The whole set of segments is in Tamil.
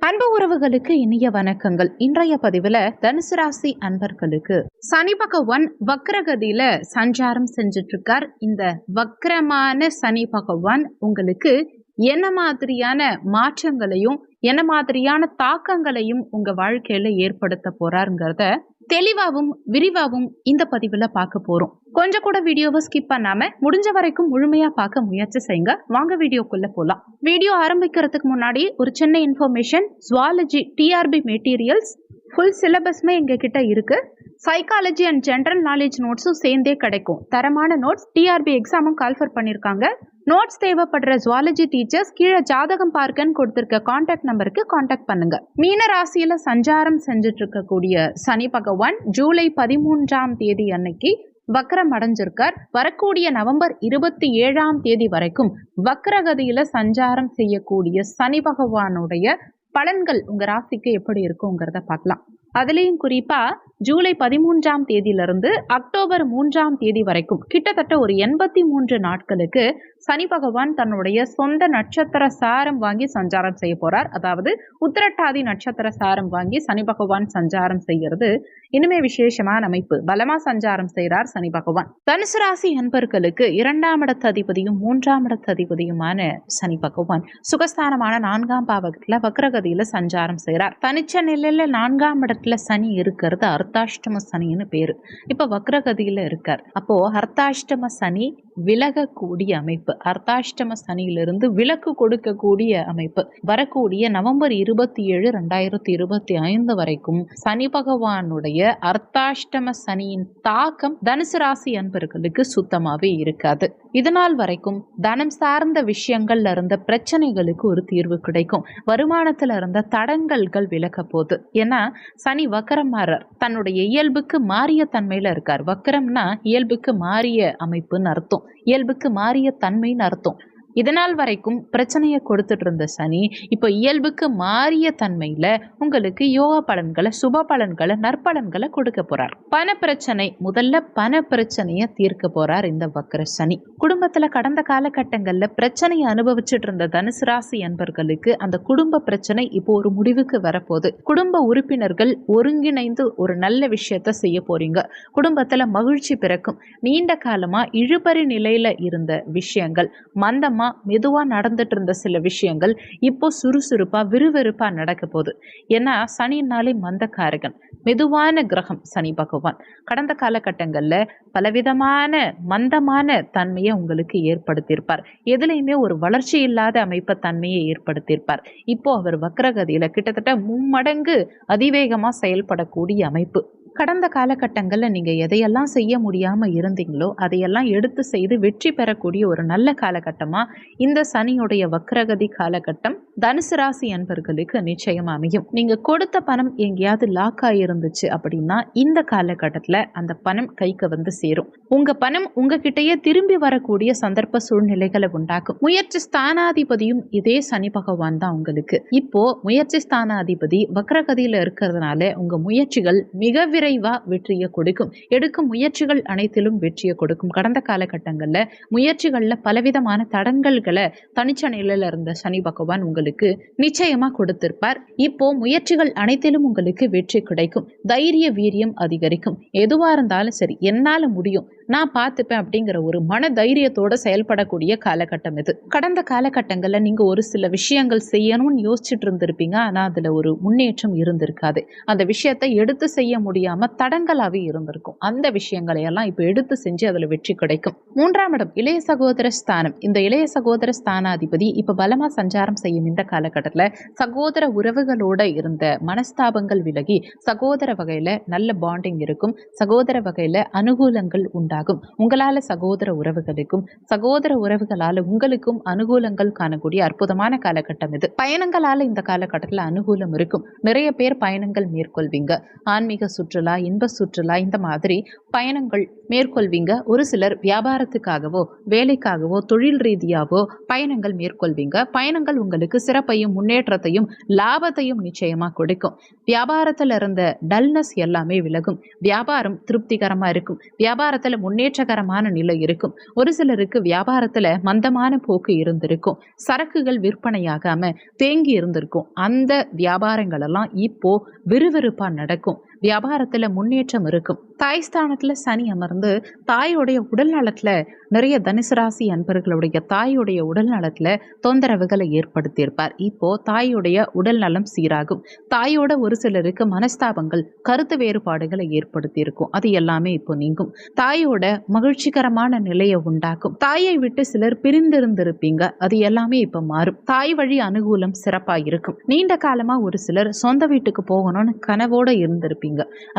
அன்பு உறவுகளுக்கு இனிய வணக்கங்கள். இன்றைய பதிவுல தனுசு ராசி அன்பர்களுக்கு சனி பகவான் வக்ரகதியில சஞ்சாரம் செஞ்சுட்டு இருக்கார். இந்த வக்ரமான சனி பகவான் உங்களுக்கு என்ன மாதிரியான மாற்றங்களையும் என்ன மாதிரியான தாக்கங்களையும் உங்க வாழ்க்கையில ஏற்படுத்த போறாருங்கிறத தெளிவாகவும் விரிவாகவும் இந்த பதிவுல பார்க்க போறோம். கொஞ்சம் கூட வீடியோவை ஸ்கிப் பண்ணாம முடிஞ்ச வரைக்கும் முழுமையா பார்க்க முயற்சி செய்யுங்க. வாங்க வீடியோக்குள்ள போலாம். வீடியோ ஆரம்பிக்கிறதுக்கு முன்னாடி ஒரு சின்ன information. Zoology TRB materials full சிலபஸ்மே எங்க கிட்ட இருக்கு. சைக்காலஜி அண்ட் ஜென்ரல் நாலேஜ் நோட்ஸும் சேர்ந்தே கிடைக்கும். தரமான நோட்ஸ். டிஆர்பி எக்ஸாமும் கால்ஃபர் பண்ணியிருக்காங்க. நோட்ஸ் தேவைப்படுற ஜுவாலஜி டீச்சர்ஸ் கீழே ஜாதகம் பார்க்கன்னு கொடுத்திருக்க கான்டாக்ட் நம்பருக்கு கான்டாக்ட் பண்ணுங்க. மீன ராசியில சஞ்சாரம் செஞ்சுட்டு இருக்கக்கூடிய சனி பகவான் ஜூலை 13ஆம் தேதி அன்னைக்கு வக்ரம் அடைஞ்சிருக்கார். வரக்கூடிய நவம்பர் 27ஆம் தேதி வரைக்கும் வக்ரகதியில சஞ்சாரம் செய்யக்கூடிய சனி பகவானுடைய பலன்கள் உங்க ராசிக்கு எப்படி இருக்குங்கிறத பார்க்கலாம். அதுலேயும் குறிப்பா ஜூலை 13ஆம் தேதியிலிருந்து அக்டோபர் 3ஆம் தேதி வரைக்கும் கிட்டத்தட்ட ஒரு 83 நாட்களுக்கு சனி பகவான் தன்னுடைய சொந்த நட்சத்திர சாரம் வாங்கி சஞ்சாரம் செய்ய போறார். அதாவது உத்திரட்டாதி நட்சத்திர சாரம் வாங்கி சனி பகவான் சஞ்சாரம் செய்யறது இனிமே விசேஷமான அமைப்பு. பலமா சஞ்சாரம் செய்கிறார் சனி பகவான். தனுசு ராசி அன்பர்களுக்கு 2ஆம் இடத்து அதிபதியும் 3ஆம் இடத்து அதிபதியுமான சனி பகவான் சுகஸ்தானமான 4ஆம் பாவகத்துல வக்ரகதியில சஞ்சாரம் செய்கிறார். தனிச்ச நிலையில 4ஆம் இடத்துல சனி இருக்கிறது அர்த்தாஷ்டம சனின்னு பேரு. இப்ப வக்ரகதியில இருக்கார். அப்போ அர்த்தாஷ்டம சனி விலகக்கூடிய அமைப்பு. அர்த்தாஷ்டம சனியிலிருந்து விலக்கு கொடுக்கக்கூடிய அமைப்பு. வரக்கூடிய நவம்பர் 27, 2025 வரைக்கும் சனி பகவானுடைய அர்த்தாஷ்டம சனியின் தாக்கம் தனுசு ராசி அன்பர்களுக்கு சுத்தமாவே இருக்காது. இதனால் வரைக்கும் தனம் சார்ந்த விஷயங்கள்ல இருந்த பிரச்சனைகளுக்கு ஒரு தீர்வு கிடைக்கும். வருமானத்துல இருந்த தடங்கல்கள் விலக போகுது. ஏன்னா சனி வக்கரம் மாறார். தன்னுடைய இயல்புக்கு மாறிய தன்மையில இருக்கார். வக்கரம்னா இயல்புக்கு மாறிய அமைப்புன்னு அர்த்தம். இயல்புக்கு மாறிய தன்மைன்னு அர்த்தம். இதனால் வரைக்கும் பிரச்சனையை கொடுத்துட்டு இருந்த சனி இப்போ இயல்புக்கு மாறிய தன்மையில உங்களுக்கு யோக பலன்களை, சுப பலன்களை, நற்பலன்களை கொடுக்க போறார். பண பிரச்சனை, முதல்ல பண பிரச்சனையை தீர்க்க போறார் இந்த வக்ர சனி. குடும்பத்துல கடந்த காலகட்டங்கள்ல பிரச்சனையை அனுபவிச்சுட்டு இருந்த தனுசு ராசி அன்பர்களுக்கு அந்த குடும்ப பிரச்சனை இப்போ ஒரு முடிவுக்கு வரப்போகுது. குடும்ப உறுப்பினர்கள் ஒருங்கிணைந்து ஒரு நல்ல விஷயத்த செய்ய போறீங்க. குடும்பத்துல மகிழ்ச்சி பிறக்கும். நீண்ட காலமா இழுபறி நிலையில இருந்த விஷயங்கள், மந்தமா மெதுவா நடந்துட்டு இருந்த சில விஷயங்கள் இப்போ சுறுசுறுப்பா விறுவிறுப்பா நடக்க போகுது. ஏன்னா சனினாலே மந்தக்காரகன், மெதுவான கிரகம் சனி பகவான். கடந்த காலகட்டங்கள்ல பலவிதமான மந்தமான தன்மையை உங்களுக்கு ஏற்படுத்தியிருப்பார். எதுலையுமே ஒரு வளர்ச்சி இல்லாத அமைப்ப தன்மையை ஏற்படுத்தியிருப்பார். இப்போ அவர் வக்ரகதியில கிட்டத்தட்ட 3 மடங்கு அதிவேகமா செயல்படக்கூடிய அமைப்பு. கடந்த காலகட்டங்களில் நீங்கள் எதையெல்லாம் செய்ய முடியாமல் இருந்தீங்களோ அதையெல்லாம் எடுத்து செய்து வெற்றி பெறக்கூடிய ஒரு நல்ல காலகட்டமாக இந்த சனியுடைய வக்ரகதி காலகட்டம் தனுசு ராசி அன்பர்களுக்கு நிச்சயம் அமையும். நீங்கள் கொடுத்த பணம் எங்கேயாவது லாக் ஆகிருந்துச்சு அப்படின்னா இந்த காலகட்டத்தில் அந்த பணம் கைக்கு வந்து சேரும். உங்கள் பணம் உங்ககிட்டயே திரும்பி வரக்கூடிய சந்தர்ப்ப சூழ்நிலைகளை உண்டாக்கும். முயற்சி ஸ்தானாதிபதியும் இதே சனி பகவான் தான் உங்களுக்கு. இப்போ முயற்சி ஸ்தானாதிபதி வக்ரகதியில் இருக்கிறதுனால உங்கள் முயற்சிகள் மிக விரைவா வெற்றியை கொடுக்கும். எடுக்கும் முயற்சிகள் அனைத்திலும் வெற்றியை கொடுக்கும். கடந்த காலகட்டங்களில் முயற்சிகள்ல பலவிதமான தடங்கல்களை தனிச்ச நிலையில இருந்த சனி பகவான் உங்களுக்கு நிச்சயமா கொடுத்திருப்பார். இப்போ முயற்சிகள் அனைத்திலும் உங்களுக்கு வெற்றி கிடைக்கும். தைரிய வீரியம் அதிகரிக்கும். எதுவா இருந்தாலும் சரி, என்னால முடியும், நான் பார்த்துப்பேன் அப்படிங்கிற ஒரு மன தைரியத்தோட செயல்படக்கூடிய காலகட்டம் இது. கடந்த காலகட்டங்களில் நீங்க ஒரு சில விஷயங்கள் செய்யணும்னு யோசிச்சுட்டு இருந்திருப்பீங்க. ஆனா அதுல ஒரு முன்னேற்றம் இருந்திருக்காது. அந்த விஷயத்தை எடுத்து செய்ய முடியாம தடங்களாவே இருந்திருக்கும். அந்த விஷயங்களை எல்லாம் இப்ப எடுத்து செஞ்சு அதுல வெற்றி கிடைக்கும். 3ஆம் இடம் இளைய சகோதர ஸ்தானம். இந்த இளைய சகோதர ஸ்தானாதிபதி இப்ப பலமா சஞ்சாரம் செய்யும் இந்த காலகட்டத்துல சகோதர உறவுகளோட இருந்த மனஸ்தாபங்கள் விலகி சகோதர வகையில நல்ல பாண்டிங் இருக்கும். சகோதர வகையில அனுகூலங்கள் உண்டாகும். உங்களால சகோதர உறவுகளுக்கும் சகோதர உறவுகளால உங்களுக்கும் அனுகூலங்கள் காணக்கூடிய அற்புதமான காலகட்டம் இது. பயணங்களால இந்த காலகட்டத்தில் அனுகூலம் இருக்கும். நிறைய பேர் பயணங்கள் மேற்கொள்வீங்க. ஆன்மீக சுற்றுலா, இன்ப சுற்றுலா, இந்த மாதிரி பயணங்கள் மேற்கொள்வீங்க. ஒரு சிலர் வியாபாரத்துக்காகவோ வேலைக்காகவோ தொழில் ரீதியாகவோ பயணங்கள் மேற்கொள்வீங்க. பயணங்கள் உங்களுக்கு சிறப்பையும் முன்னேற்றத்தையும் லாபத்தையும் நிச்சயமா கொடுக்கும். வியாபாரத்துல இருந்த டல்னஸ் எல்லாமே விலகும். வியாபாரம் திருப்திகரமா இருக்கும். வியாபாரத்துல முன்னேற்றகரமான நிலை இருக்கும். ஒரு சிலருக்கு வியாபாரத்துல மந்தமான போக்கு இருந்திருக்கும். சரக்குகள் விற்பனையாகாம தேங்கி இருந்திருக்கும். அந்த வியாபாரங்கள் எல்லாம் இப்போ விறுவிறுப்பா நடக்கும். வியாபாரத்துல முன்னேற்றம் இருக்கும். தாய் ஸ்தானத்துல சனி அமர்ந்து தாயோடைய உடல் நலத்துல நிறைய தனுசு ராசி அன்பர்களுடைய தாயோடைய உடல் நலத்துல தொந்தரவுகளை ஏற்படுத்தியிருப்பார். இப்போ தாயோடைய உடல் நலம் சீராகும். தாயோட ஒரு சிலருக்கு மனஸ்தாபங்கள் கருத்து வேறுபாடுகளை ஏற்படுத்தி இருக்கும். அது எல்லாமே இப்போ நீங்கும். தாயோட மகிழ்ச்சிகரமான நிலையை உண்டாக்கும். தாயை விட்டு சிலர் பிரிந்திருந்திருப்பீங்க. அது எல்லாமே இப்ப மாறும். தாய் வழி அனுகூலம் சிறப்பா இருக்கும். நீண்ட காலமா ஒரு சிலர் சொந்த வீட்டுக்கு போகணும்னு கனவோட இருந்திருப்பீங்க.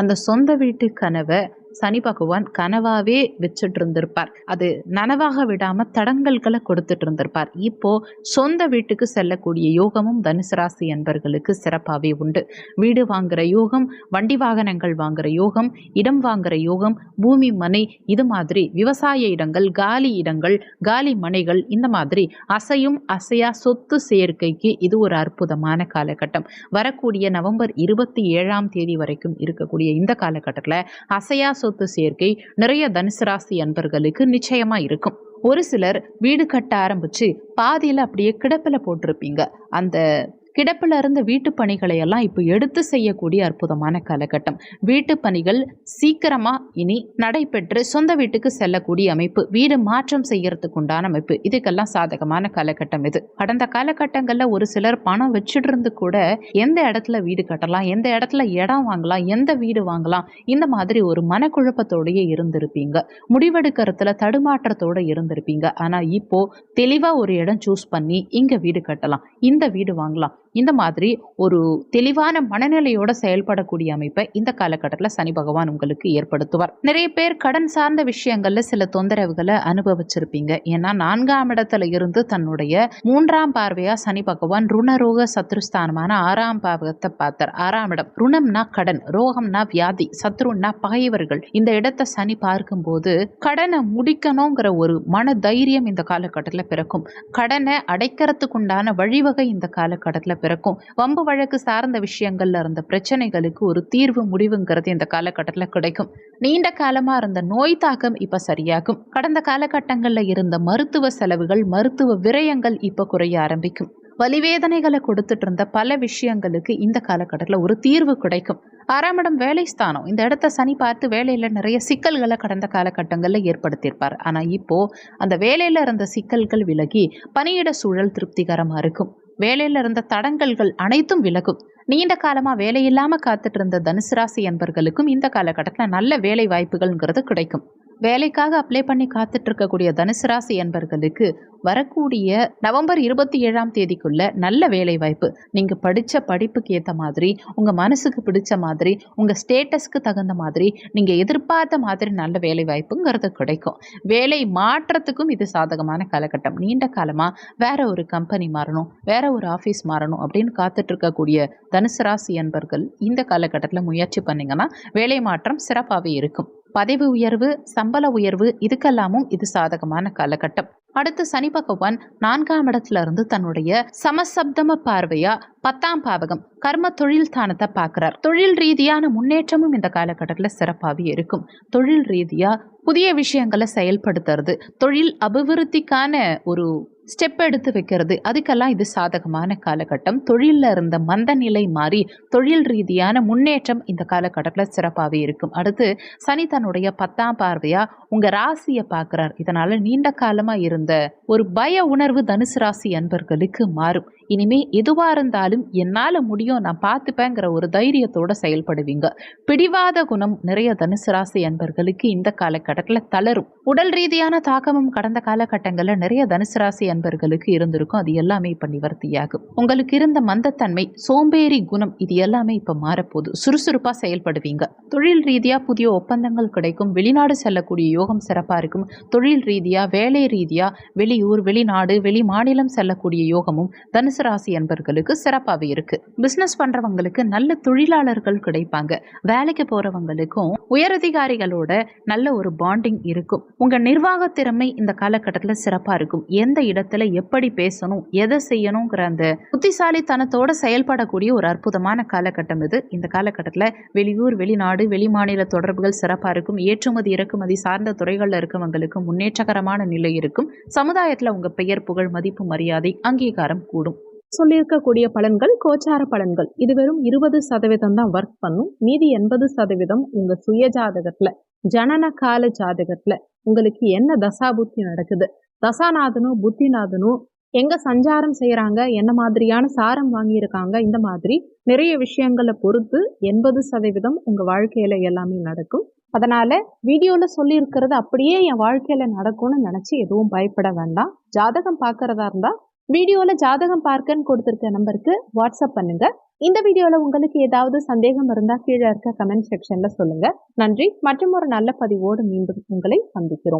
அந்த சொந்த வீட்டு கனவை சனி பகவான் கனவாவே வச்சுட்டு இருந்திருப்பார். அது நனவாக விடாம தடங்கல்களை கொடுத்துட்டு இருந்திருப்பார். இப்போ சொந்த வீட்டுக்கு செல்லக்கூடிய யோகமும் தனுசு ராசி என்பர்களுக்கு சிறப்பாகவே உண்டு. வீடு வாங்குற யோகம், வண்டி வாகனங்கள் வாங்குற யோகம், இடம் வாங்குற யோகம், பூமி மனை, இது மாதிரி விவசாய இடங்கள், காலி இடங்கள், காலி மனைகள், இந்த மாதிரி அசையும் அசையா சொத்து சேர்க்கைக்கு இது ஒரு அற்புதமான காலகட்டம். வரக்கூடிய நவம்பர் 27 வரைக்கும் இருக்கக்கூடிய இந்த காலகட்டத்தில் அசையா சொத்து சேர்க்கை நிறைய தனுசு ராசி அன்பர்களுக்கு நிச்சயமா இருக்கும். ஒரு சிலர் வீடு கட்ட ஆரம்பிச்சு பாதியில அப்படியே கிடப்பில போட்டிருப்பீங்க. அந்த கிடப்பில் இருந்த வீட்டு பணிகளை எல்லாம் இப்போ எடுத்து செய்யக்கூடிய அற்புதமான காலகட்டம். வீட்டு பணிகள் சீக்கிரமா இனி நடைபெற்று சொந்த வீட்டுக்கு செல்லக்கூடிய அமைப்பு, வீடு மாற்றம் செய்யறதுக்கு உண்டான அமைப்பு, இதுக்கெல்லாம் சாதகமான காலகட்டம் இது. கடந்த காலகட்டங்கள்ல ஒரு சிலர் பணம் வச்சுட்டு இருந்து கூட எந்த இடத்துல வீடு கட்டலாம், எந்த இடத்துல இடம் வாங்கலாம், எந்த வீடு வாங்கலாம், இந்த மாதிரி ஒரு மனக்குழப்பத்தோடயே இருந்திருப்பீங்க. முடிவெடுக்கிறதுல தடுமாற்றத்தோட இருந்திருப்பீங்க. ஆனா இப்போ தெளிவா ஒரு இடம் சூஸ் பண்ணி இங்க வீடு கட்டலாம், இந்த வீடு வாங்கலாம், இந்த மாதிரி ஒரு தெளிவான மனநிலையோட செயல்படக்கூடிய அமைப்பை இந்த காலகட்டத்தில் சனி பகவான் உங்களுக்கு ஏற்படுத்துவார். நிறைய பேர் கடன் சார்ந்த விஷயங்கள்ல சில தொந்தரவுகளை அனுபவிச்சிருப்பீங்க. ஏன்னா 4ஆம் இடத்துல இருந்து தன்னுடைய 3ஆம் பார்வையா சனி பகவான் ருணரோக சத்ருஸ்தானமான 6ஆம் பாவகத்தை பார்த்தார். 6ஆம் இடம், ருணம்னா கடன், ரோகம்னா வியாதி, சத்ருன்னா பகைவர்கள். இந்த இடத்தை சனி பார்க்கும்போது கடனை முடிக்கணுங்கிற ஒரு மன தைரியம் இந்த காலகட்டத்தில் பிறக்கும். கடனை அடைக்கிறதுக்கு உண்டான வழிவகை இந்த காலகட்டத்தில் பிறக்கும். வம்பு வழக்கு சார்ந்த விஷயங்கள்ல இருந்த பிரச்சனைகளுக்கு ஒரு தீர்வு முடிவுங்கிறது இந்த காலகட்டத்தில் கிடைக்கும். நீண்ட காலமா இருந்த நோய் தாக்கம் இப்ப சரியாகும். கடந்த காலகட்டங்கள்ல இருந்த மருத்துவ செலவுகள், மருத்துவ விரயங்கள் இப்ப குறைய ஆரம்பிக்கும். வலிவேதனைகளை கொடுத்துட்டு இருந்த பல விஷயங்களுக்கு இந்த காலகட்டத்தில் ஒரு தீர்வு கிடைக்கும். 6ஆம் இடம் வேலை ஸ்தானம். இந்த இடத்த சனி பார்த்து வேலையில நிறைய சிக்கல்களை கடந்த காலகட்டங்களில் ஏற்படுத்தியிருப்பார். ஆனா இப்போ அந்த வேலையில இருந்த சிக்கல்கள் விலகி பணியிட சூழல் திருப்திகரமா இருக்கும். வேலையில இருந்த தடங்கல்கள் அனைத்தும் விலகும். நீண்ட காலமா வேலை இல்லாம காத்துட்டு இருந்த தனுசு ராசி என்பர்களுக்கும் இந்த காலகட்டத்தில் நல்ல வேலை வாய்ப்புகள்ங்கிறது கிடைக்கும். வேலைக்காக அப்ளை பண்ணி காத்துட்டு இருக்கக்கூடிய தனுசு ராசி என்பர்களுக்கு வரக்கூடிய நவம்பர் 27 நல்ல வேலை வாய்ப்பு. நீங்க படிச்ச படிப்புக்கு ஏற்ற மாதிரி, உங்க மனசுக்கு பிடிச்ச மாதிரி, உங்க ஸ்டேட்டஸ்க்கு தகுந்த மாதிரி, நீங்க எதிர்பார்த்த மாதிரி நல்ல வேலை வாய்ப்புங்கிறது கிடைக்கும். வேலை மாற்றத்துக்கும் இது சாதகமான காலகட்டம். நீண்ட காலமா வேற ஒரு கம்பெனி மாறணும், வேற ஒரு ஆஃபீஸ் மாறணும் அப்படின்னு காத்துட்டு இருக்கக்கூடிய தனுசு ராசி என்பர்கள் இந்த காலகட்டத்தில் முயற்சி பண்ணீங்கன்னா வேலை மாற்றம் சிறப்பாகவே இருக்கும். பதவி உயர்வு, சம்பள உயர்வு, இதுக்கெல்லாமும் இது சாதகமான காலகட்டம். அடுத்து சனி பகவான் 4ஆம் இடத்துல இருந்து தன்னுடைய சமசப்தம பார்வையா 10ஆம் பாவகம் கர்ம தொழில் ஸ்தானத்தை பார்க்கிறார். தொழில் ரீதியான முன்னேற்றமும் இந்த காலகட்டத்தில் சிறப்பாகவே இருக்கும். தொழில் ரீதியா புதிய விஷயங்களை செயல்படுத்துறது, தொழில் அபிவிருத்திக்கான ஒரு ஸ்டெப் எடுத்து வைக்கிறது, அதுக்கெல்லாம் இது சாதகமான காலகட்டம். தொழிலில் இருந்த மந்த நிலை மாறி தொழில் ரீதியான முன்னேற்றம் இந்த காலகட்டத்தில் சிறப்பாகவே இருக்கும். அடுத்து சனி தன்னுடைய 10ஆம் பார்வையா உங்க ராசியை பார்க்கிறார். இதனால நீண்ட காலமா இருந்த ஒரு பய உணர்வு தனுசு ராசி அன்பர்களுக்கு மாறும். இனிமே எதுவா இருந்தாலும் என்னால முடியும், நான் பார்த்துப்பேங்கிற ஒரு தைரியத்தோட செயல்படுவீங்க. பிடிவாத குணம் நிறைய தனுசு ராசி அன்பர்களுக்கு இந்த காலகட்டத்தில் தளரும். உடல் ரீதியான தாக்கமும் கடந்த காலகட்டங்களில் நிறைய தனுசு ராசி அன்பர்களுக்கு இருந்திருக்கும். அது எல்லாமே இப்ப நிவர்த்தியாகும். உங்களுக்கு இருந்த மந்தத்தன்மை, சோம்பேறி குணம், இது எல்லாமே இப்ப மாறப்போகுது. சுறுசுறுப்பா செயல்படுவீங்க. தொழில் ரீதியா புதிய ஒப்பந்தங்கள் கிடைக்கும். வெளிநாடு செல்லக்கூடிய யோகம் சிறப்பா இருக்கும். தொழில் ரீதியா, வேலை ரீதியா வெளியூர், வெளிநாடு, வெளி மாநிலம் செல்லக்கூடிய யோகமும் தனுசு தனுசு ராசி அன்பர்களுக்கு சிறப்பாகவே இருக்கு. பிசினஸ் பண்றவங்களுக்கு நல்ல தொழிலாளர்கள் கிடைப்பாங்க. வேலைக்கு போறவங்களுக்கும் உயரதிகாரிகளோட நல்ல ஒரு பாண்டிங் இருக்கும். உங்க நிர்வாக திறமை இந்த காலகட்டத்தில் சிறப்பா இருக்கும். எந்த இடத்துல எப்படி பேசணும், எதை செய்யணுங்கிற அந்த புத்திசாலித்தனத்தோட செயல்படக்கூடிய ஒரு அற்புதமான காலகட்டம் இது. இந்த காலகட்டத்தில் வெளியூர், வெளிநாடு, வெளிமாநில தொடர்புகள் சிறப்பாக இருக்கும். ஏற்றுமதி இறக்குமதி சார்ந்த துறைகளில் இருக்கவங்களுக்கு முன்னேற்றகரமான நிலை இருக்கும். சமுதாயத்தில் உங்க பெயர், புகழ், மதிப்பு, மரியாதை, அங்கீகாரம் கூடும். சொல்லியிருக்கக்கூடிய பலன்கள் கோச்சார பலன்கள். இது வெறும் 20% தான் ஒர்க் பண்ணும். மீதி 80% உங்க சுய ஜாதகத்துல, ஜனன கால ஜாதகத்துல உங்களுக்கு என்ன தசாபுத்தி நடக்குது, தசாநாதனும் புத்திநாதனும் எங்க சஞ்சாரம் செய்யறாங்க, என்ன மாதிரியான சாரம் வாங்கியிருக்காங்க, இந்த மாதிரி நிறைய விஷயங்களை பொறுத்து 80% உங்க வாழ்க்கையில எல்லாமே நடக்கும். அதனால வீடியோல சொல்லி இருக்கிறது அப்படியே என் வாழ்க்கையில நடக்கும்னு நினைச்சு எதுவும் பயப்பட வேண்டாம். ஜாதகம் பார்க்கறதா இருந்தா வீடியோல ஜாதகம் பார்க்கன்னு கொடுத்திருக்க நம்பருக்கு வாட்ஸ்அப் பண்ணுங்க. இந்த வீடியோல உங்களுக்கு ஏதாவது சந்தேகம் இருந்தா கீழே இருக்க கமெண்ட் செக்ஷன்ல சொல்லுங்க. நன்றி. மற்றும் ஒரு நல்ல பதிவோடு மீண்டும் உங்களை சந்திக்கிறோம்.